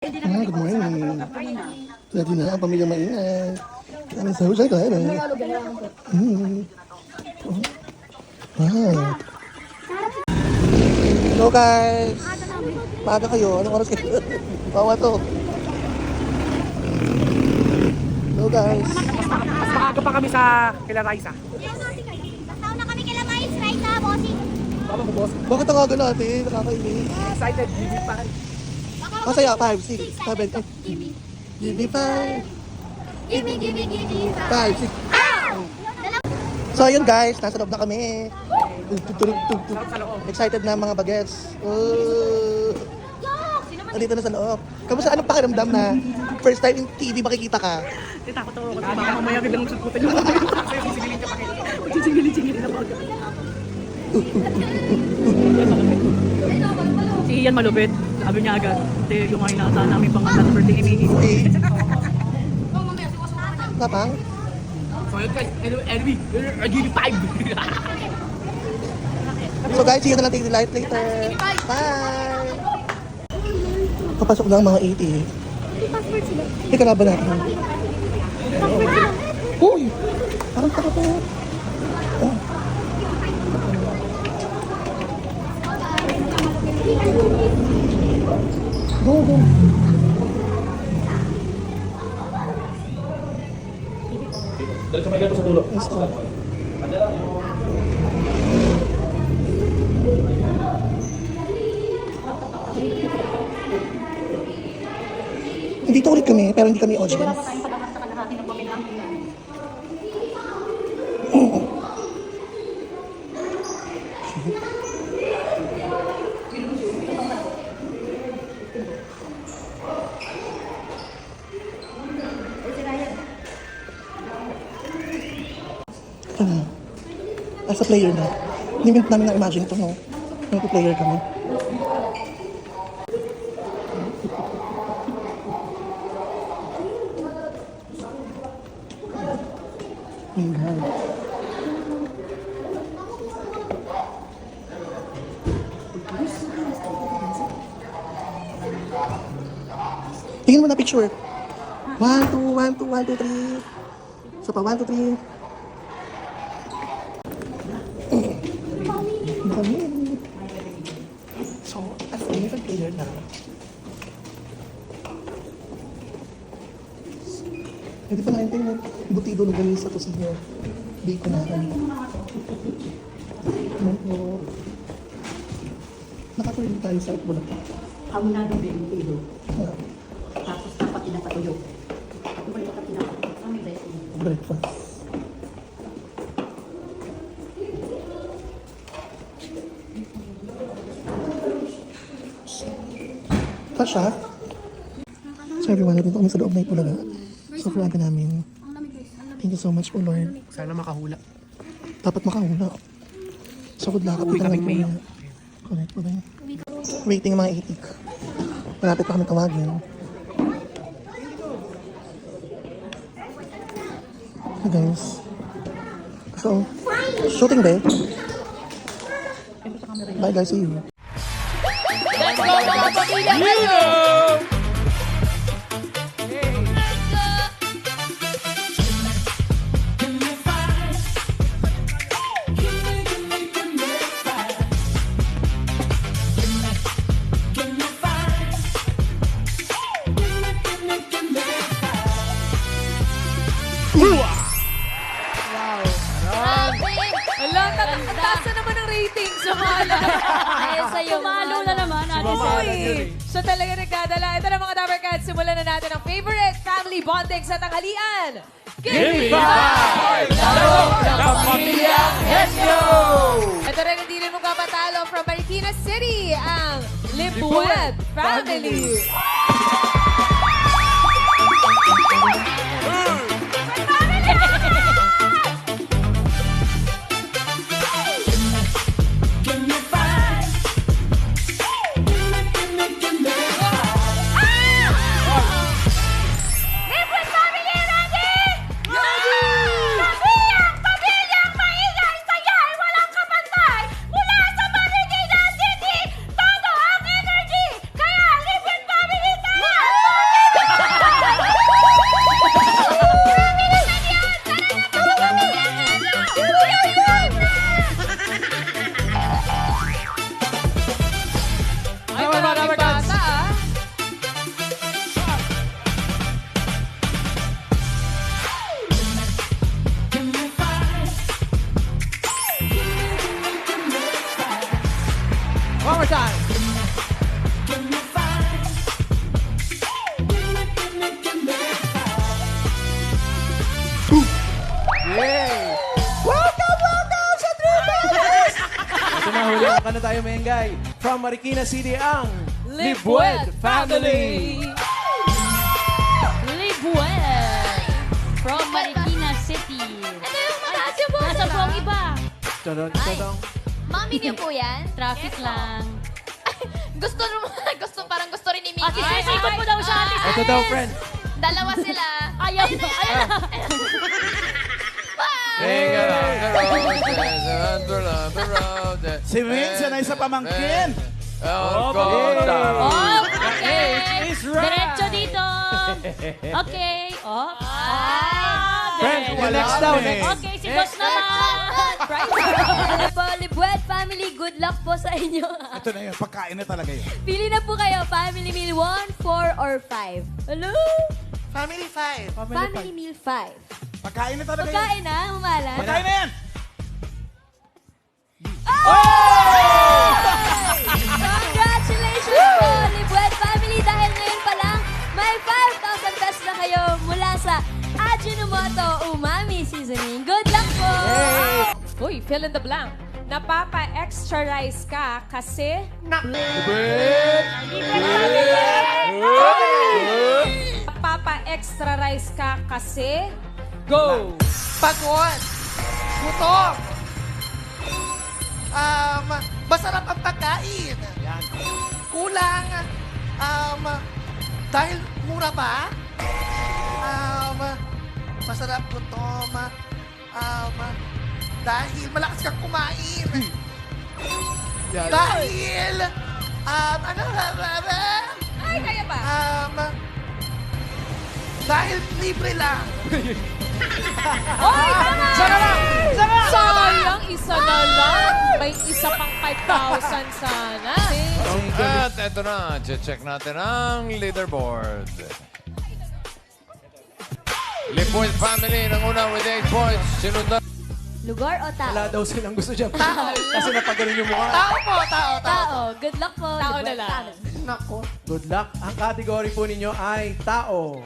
Good morning. Ready na ang pamilya maingay. Kami sa husay ka, Wow. Hello guys. Maaga kayo. Anong oras kayo? Bawa to. Hello guys. Mas maaga pa kami sa kila Raisa. Tao na kami kila Mais, Raisa, bossing. Tama mo, boss. Bakit ang aga natin? Nakakainis. Excited, hindi pa. Masaya, 5, 6, 7, 8. Give me 5. Gimme, 5, 6. So ayun guys, nasa loob na kami. Excited na mga bagets. Nandito na sa loob. Kamusta anong pakiramdam na first time in TV makikita ka? Takot ako kasi baka mamaya biglang susukutin yung mga sa'yo. Sisingilin ka pa kayo. Sisingilin na ba? Si Ian malupit. Sabi niya agad. Ate, yung ay naasahan namin pang happy birthday ni Mini. Tapang? So yun guys, anyway, I give you 5. So guys, see you na lang take the light later. Bye! Papasok na ang mga 80. Password sila. Hindi ka laban natin. Password sila. Uy! Parang taka to. Oh. Go, go. Dali sa may gato sa dulo. Let's go. Dito ulit kami, pero hindi kami audience. As a player na. Hindi namin na-imagine ito, no? Nag-player kami. Oh my God. Tingin mo na picture. 1, 2, 1, 2, 1, 2, 3. So pa, 1, 2, 3. So, as a little player na. Hindi pa natin yung butido ng galing sa to sa inyo. Bacon na kami. Ano po? Nakatuloy tayo sa Bulacan. Amo na rin din ilo. Tapos dapat pinapatuyo. Ito ba yung pinapatuyo? Ano may dahil? Breakfast. Kasha? So everyone, nandito kami sa loob na Ipulaga. So for aga namin. Thank you so much po Lord. Sana makahula. Dapat makahula. So good luck. Uwi kaming mayo. Correct po ba yun? Waiting ang mga itik. Malapit pa kami tawagin. Hey guys. So, shooting day. Bye guys, see you. Let's go mga pamilya kayo! Alam, taas na naman ang rating. Sumalo na. Ay, sa'yo. Sumalo na naman. So talaga nagdadala. Ito na mga Dapper Cats. Simulan na natin ang favorite family bonding sa tanghalian. Give me five! Laro ng pamilya Henyo! Ito rin hindi rin magpapatalo from Marikina City, ang Lipuet Family. Pamilyang maingay, sayay, walang kapantay. Mula sa Marikina City, todo ang energy. Kaya libre family tayo! Ano tayo, Mengay? From Marikina City, ang Libuet Family! Libuet from Marikina City. Ano yung mataas yung boses? Nasa po ang iba. Todong. Mami niyo po yan? Traffic lang. Parang gusto rin ni Mickey. Ay, ikot mo daw siya, ate. Ito daw, friend. Dalawa sila. Ayaw na. Ayaw na. Sing along the road, the road. Si Vince, sanay sa pamangkin. Oh, God. Oh, okay. It's right. Diretso dito. Okay. Oh. Friend, yung next daw, next. Okay, si Dos naman. Ano po, Libuet Family, good luck po sa inyo. Ito na yun, pagkain na talaga yun. Pili na po kayo, family meal 1, 4, or 5. Hello? Family 5. Family meal 5. Pagkain na talaga yun. Pagkain na, mamalan. Pagkain na yan! Congratulations po, Libuet Family, dahil ngayon pa lang, may 5,000 pesos na kayo mula sa Ajinomoto Umami Seasoning. Good luck po! Uy, fill in the blank. Napapa-extra rice ka kasi... Napapa-extra rice ka kasi... Go! Pagod. Gutom. Masarap ang pagkain. Kulang. Dahil mura ba? Masarap gutom. Dahil malakas kang kumain. Dahil, Ay, kaya ba? dahil libre lang. Oy, tama! Sayang, isa na lang. May isa pang 5,000 sana. At eto na, check natin ang leaderboard. Libuet Family ng una with 8 points. Sinundan. Lugar o tao? Wala daw silang gusto dyan. Kasi napagaling yung mukha. Tao po, tao. Tao. Good luck po. Tao Libuet na lang. Family. Nako. Good luck. Ang category po ninyo ay tao.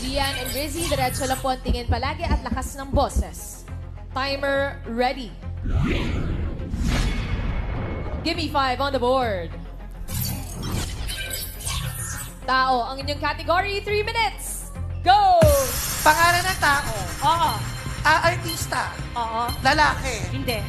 Gian and Rizzy, diretso lang po ang tingin palagi at lakas ng boses. Timer ready. Give me 5 on the board. Tao, ang inyong category, 3 minutes. Go! Pangalan ng tao. Oo. Artista. Oo. Lalaki. Hindi.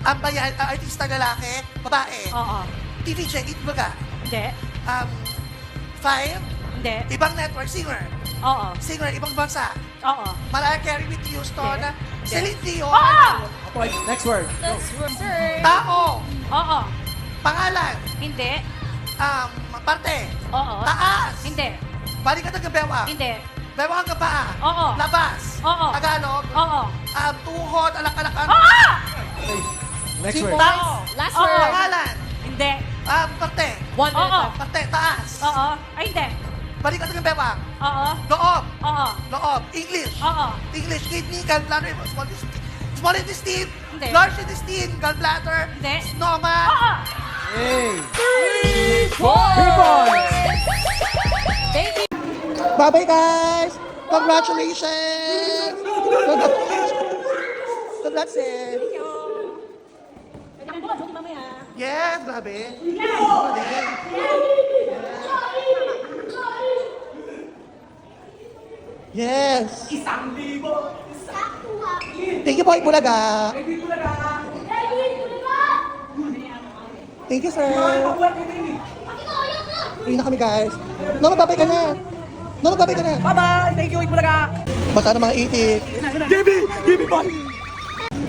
Ang bayan, artista lalaki, babae. Oo. TV check, itbaga. Hindi. 5, Hindi. ibang network, singer. Oo. Singer, ibang bansa. Oo. Mariah Carey with Houston. Celine Dion. Okay, next word. Sir. Tao. Oo. Pangalan. Hindi. Parte. Oo. Taas. Hindi. Balikat ng bewang. Hindi. Bewang hanggang paa. Oo. Labas. Oo. Tagalog. Oo. Tuhod, alak-alakan. Oo! Next word. Tao. Last Oo. word. Pangalan. Hindi. Parte. 1 minute Oo. left. Parte. Taas. Oo. Ay, hindi. Balikat ng bewang. Oo. Loob. Oo. Loob. English. Oo. English, kidney, gallbladder, small intestine, Hindi. large intestine, gallbladder, Hindi. stomach. Oo. Hey! 3 points! Thank you. Bye-bye, guys! Congratulations! Congrats, eh. Yes, grabe. Yes. 1,000. Thank you po, Ibulaga. Thank you, sir. Uwi na kami, guys. No, magbabay ka na. No, magbabay ka na. Bye-bye. Thank you, Ibulaga. Basta na mga itik. Give me, boy.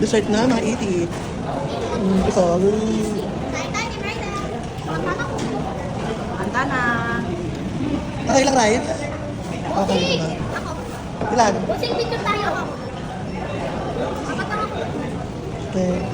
Dessert na, mga itik. Ito. Handa na. Okay lang, rice? Okay na. Ilan? Sing picture tayo. Okay.